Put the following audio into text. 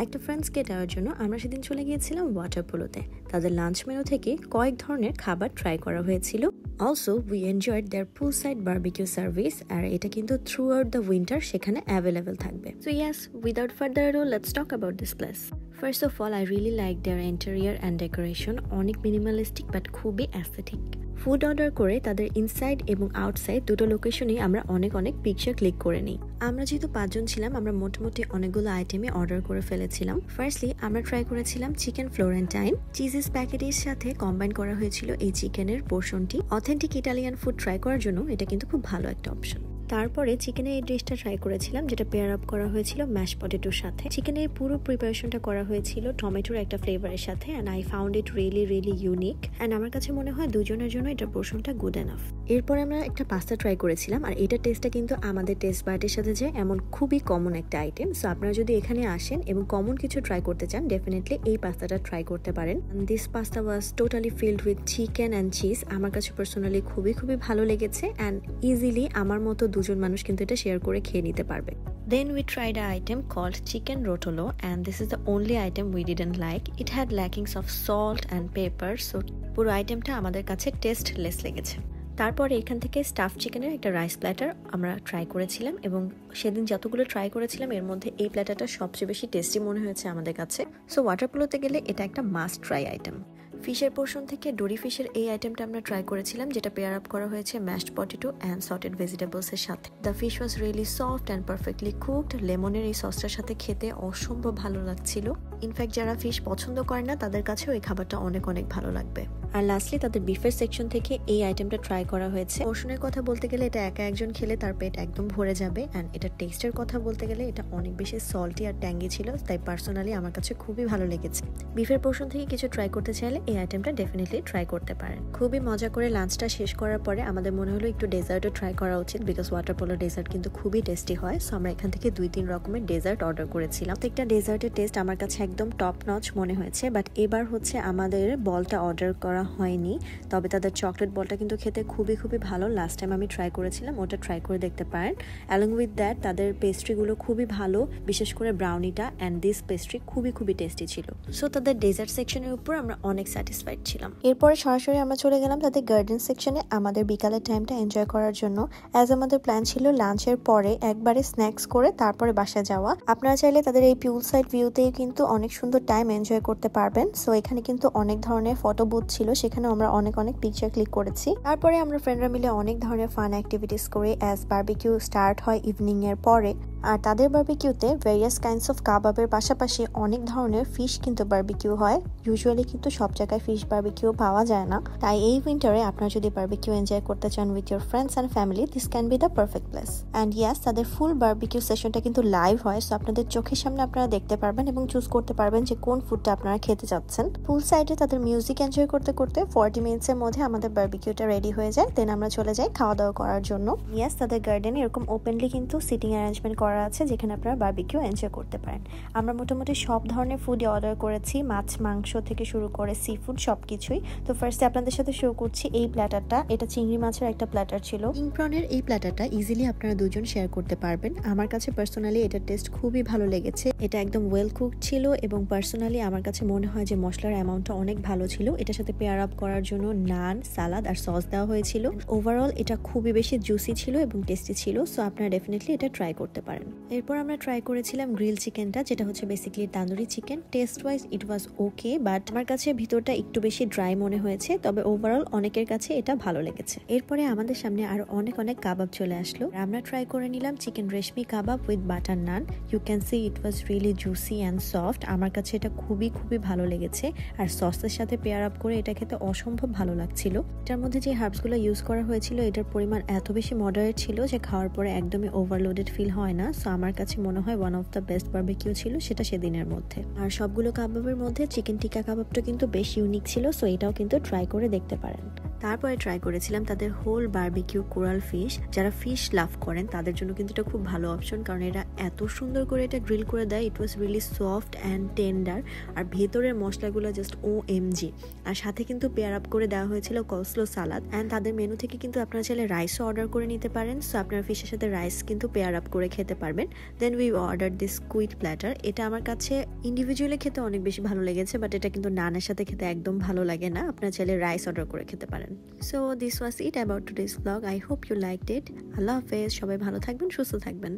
একটা ফ্রেন্ডসকে দেওয়ার জন্য আমরা সেদিন চলে গিয়েছিলাম ওয়াটার পোলোতে। তাদের লাঞ্চ মেনু থেকে কয়েক ধরনের খাবার ট্রাই করা হয়েছিল। Also we enjoyed their pool side barbecue service, আর এটা কিন্তু থ্রু আউট দ্য উইন্টার সেখানে অ্যাভেলেবেল থাকবে। So yes, without further ado let's talk about this place. First of all, I really like their interior and decoration, অনেক minimalistic but খুবই aesthetic. Food order করে তাদের inside এবং outside দুটো লোকেশনেই আমরা অনেক পিকচার ক্লিক করে নিই। আমরা যেহেতু 5 জন ছিলাম, আমরা মোটামুটি অনেকগুলো আইটেমে অর্ডার করে ফেলেছিলাম। ফার্স্টলি আমরা ট্রাই করেছিলাম চিকেন ফ্লোরেন্টাইন। চিজেস প্যাকেটের সাথে কম্বাইন করা হয়েছিল এই চিকেনের পোর্শনটি। অথেন্টিক ইটালিয়ান ফুড ট্রাই করার জন্য এটা কিন্তু খুব ভালো একটা অপশন। তারপরে চিকেনের এই ডিশটা ট্রাই করেছিলাম, যেটা পেয়ার আপ করা হয়েছিল ম্যাশ পটেটোর সাথে। চিকেনের পুরো প্রিপারেশনটা করা হয়েছিল টমেটোর একটা ফ্লেভারের সাথে, and I found it really unique, and আমার কাছে মনে হয় দুজনের জন্য এটা পোর্শনটা গুড এনাফ। এরপর আমরা একটা পাস্তা ট্রাই করেছিলাম, আর এটা টেস্টটা কিন্তু আমাদের টেস্ট বার্ডের সাথে যায় এমন খুবই কমন একটা আইটেম। সো আপনারা যদি এখানে আসেন এবং কমন কিছু ট্রাই করতে চান, ডেফিনেটলি এই পাস্তাটা ট্রাই করতে পারেন। This pasta was totally filled with chicken and cheese. আমার কাছে পার্সোনালি খুবই ভালো লেগেছে, অ্যান্ড ইজিলি আমার মতো 2 জন মানুষ কিন্তু এটা শেয়ার করে খেয়ে নিতে পারবে। Then we tried an item called chicken rotolo, and this is the only item we didn't like. It had lackings of salt and pepper, so পুরো আইটেমটা আমাদের কাছে টেস্টলেস লেগেছে। তারপরে এখান থেকে স্টাফ চিকেনের একটা রাইস প্ল্যাটার আমরা ট্রাই করেছিলাম, এবং সেদিন যতগুলো ট্রাই করেছিলাম এর মধ্যে এই প্ল্যাটারটা সবচেয়ে বেশি টেস্টি মনে হয়েছে আমাদের কাছে। সো ওয়াটার পোলোতে গেলে এটা একটা মাস্ট ট্রাই আইটেম। ফিশের পোর্শন থেকে ডোরি ফিশের এই আইটেমটা আমরা ট্রাই করেছিলাম, যেটা পেয়ার আপ করা হয়েছে mashed potato and sauteed vegetables এর সাথে। The fish was really soft and perfectly cooked. লেমনের এই সসটার সাথে খেতে অসম্ভব ভালো লাগছিল। ইনফ্যাক্ট যারা ফিশ পছন্দ করে না তাদের কাছেও এই খাবারটা অনেক ভালো লাগবে। আর লাস্টলি তাদের বিফের সেকশন থেকে এই আইটেমটা ট্রাই করা হয়েছে। পোর্শনের কথা বলতে গেলে এটা একা একজন খেলে তার পেট একদম ভরে যাবে, অ্যান্ড এটা টেস্টের কথা বলতে গেলে এটা অনেক বেশি সল্টি আর ট্যাঙ্গি ছিল, তাই পার্সোনালি আমার কাছে খুবই ভালো লেগেছে। বিফের পোর্শন থেকে কিছু ট্রাই করতে চাইলে এই আইটেমটা ডেফিনেটলি ট্রাই করতে পারেন। খুবই মজা করে লাঞ্চটা শেষ করার পরে আমাদের মনে হলো একটু ডেজার্টও ট্রাই করা উচিত, বিকজ ওয়াটার পোলো ডেজার্ট কিন্তু খুবই টেস্টি হয়। সো আমরা এখান থেকে 2-3 রকমের ডেজার্ট অর্ডার করেছিলাম। প্রত্যেকটা ডেজার্টের টেস্ট আমার কাছে একদম টপ নচ মনে হয়েছে। বাট এবার হচ্ছে আমাদের বলটা অর্ডার করা হয়নি, তবে তাদের চকলেট বলটা কিন্তু খেতে খুবই ভালো। লাস্ট টাইম আমি ট্রাই করেছিলাম, ওটা ট্রাই করে দেখতে পারেন। অ্যালং উইথ দ্যাট তাদের পেস্ট্রিগুলো খুবই ভালো, বিশেষ করে ব্রাউনিটা অ্যান্ড দিস পেস্ট্রি খুবই টেস্টি ছিল। সো তাদের ডেজার্ট সেকশনের উপর আমরা অনেক স্যাটিসফাইড ছিলাম। এরপরে সরাসরি আমরা চলে গেলাম তাদের গার্ডেন সেকশনে আমাদের বিকালের টাইমটা এনজয় করার জন্য। অ্যাজ আমাদের প্ল্যান ছিল লাঞ্চের পরে একবারে স্ন্যাক্স করে তারপরে বাসা যাওয়া। আপনারা চাইলে তাদের এই পুল সাইড ভিউতেই কিন্তু অনেক সুন্দর টাইম এনজয় করতে পারবেন। সো এখানে কিন্তু অনেক ধরনের ফটো বুথ ছিল, সেখানে আমরা অনেক পিকচার ক্লিক করেছি। তারপরে আমরা ফ্রেন্ডরা মিলে অনেক ধরনের ফান অ্যাক্টিভিটিস করে অ্যাজ বারবিকিউ স্টার্ট হয় ইভিনিং এর পরে। আর তাদের বারবিকিউতে ভেরিয়াস কাইন্ডস অফ কাবাবের পাশাপাশি অনেক ধরনের ফিশ কিন্তু বারবিকিউ হয়। ইউজুয়ালি কিন্তু সব জায়গায় ফিশ বারবিকিউ পাওয়া যায় না, তাই এই উইন্টারে আপনারা যদি বারবিকিউ এনজয় করতে চান with your friends and family, this can be the perfect place. And ইয়াস, তাদের ফুল বারবিকিউ সেশনটা কিন্তু লাইভ হয়, সো আপনাদের চোখের সামনে আপনারা দেখতে পারবেন এবং চুজ করতে পারবেন যে কোন ফুডটা আপনারা খেতে যাচ্ছেন। ফুল সাইডে তাদের মিউজিক এনজয় করতে 40 মিনিটসের মধ্যে আমাদের বারবিকিউটা রেডি হয়ে যায়। দেন আমরা চলে যাই খাওয়া দাওয়া করার জন্য। ইয়াস, তাদের গার্ডেনে এরকম ওপেনলি কিন্তু সিটিং অ্যারেঞ্জমেন্ট করা আছে, যেখানে আপনারা বারবিকিউ এনজয় করতে পারেন। আমরা মোটামুটি সব ধরনের ফুডই অর্ডার করেছি, মাছ মাংস থেকে শুরু করে সি ফুড সবকিছুই। তো ফার্স্টে আপনাদের সাথে শো করছি এই প্ল্যাটারটা। এটা চিংড়ি মাছের একটা প্ল্যাটার ছিল। কিং প্রনের এই প্ল্যাটারটা ইজিলি আপনারা 2 জন শেয়ার করতে পারবেন। আমার কাছে পার্সোনালি এটা টেস্ট খুবই ভালো লেগেছে। এটা একদম ওয়েল কুক ছিল, এবং পার্সোনালি আমার কাছে মনে হয় যে মশলার অ্যামাউন্টটা অনেক ভালো ছিল। এটার সাথে পেয়ার আপ করার জন্য নান, সালাদ আর সস দেওয়া হয়েছিল। ওভারঅল এটা খুবই বেশি জুসি ছিল এবং টেস্টি ছিল। সো আপনারা ডেফিনেটলি এটা ট্রাই করতে পারেন। এরপর আমরা ট্রাই করেছিলাম গ্রিল চিকেনটা, যেটা হচ্ছে basically tandoori chicken. Taste wise it was okay, but আমার কাছে ভিতরটা একটু বেশি ড্রাই মনে হয়েছে, তবে ওভারঅল অনেকের কাছে এটা ভালো লেগেছে। এরপরে আমাদের সামনে আরো অনেক কাবাব চলে আসলো। আমরা ট্রাই করে নিলাম chicken reshmi kebab with butter naan. You can see it was really juicy and soft. আমার কাছে এটা খুবই ভালো লেগেছে, আর সসের সাথে পেয়ার আপ করে এটা খেতে অসম্ভব ভালো লাগছিল। এটার মধ্যে যে হার্বসগুলো ইউজ করা হয়েছিল এটার পরিমাণ এত বেশি মডারেট ছিল যে খাওয়ার পরে একদমই ওভারলোডেড ফিল হয় না। সো আমার কাছে মনে হয় one of the best barbecue ছিল সেটা সেদিনের মধ্যে। আর সবগুলো কাবাবের মধ্যে চিকেন টিক্কা কাবাবটা কিন্তু বেশ ইউনিক ছিল, সো এটাও কিন্তু ট্রাই করে দেখতে পারেন। তারপরে ট্রাই করেছিলাম তাদের হোল বারবিকিউ কোরাল ফিশ। যারা ফিশ লাভ করেন তাদের জন্য কিন্তু এটা খুব ভালো অপশন, কারণ এরা এত সুন্দর করে এটা গ্রিল করে দেয়। It was really soft and tender, আর ভেতরের মশলাগুলো জাস্ট OMG। আর সাথে কিন্তু পেয়ার আপ করে দেওয়া হয়েছিল কসলো সালাদ, অ্যান্ড তাদের মেনু থেকে কিন্তু আপনারা চাইলে রাইসও অর্ডার করে নিতে পারেন। সো আপনার ফিশের সাথে রাইস কিন্তু পেয়ার আপ করে খেতে পারবেন। Then we order this squid platter. এটা আমার কাছে ইন্ডিভিজুয়ালি খেতে অনেক বেশি ভালো লেগেছে, বাট এটা কিন্তু নানের সাথে খেতে একদম ভালো লাগে না। আপনারা চাইলে রাইস অর্ডার করে খেতে পারেন। So this was it about today's blog. I hope you liked it. আল্লাহ হাফেজ, সবাই ভালো থাকবেন, সুস্থ থাকবেন।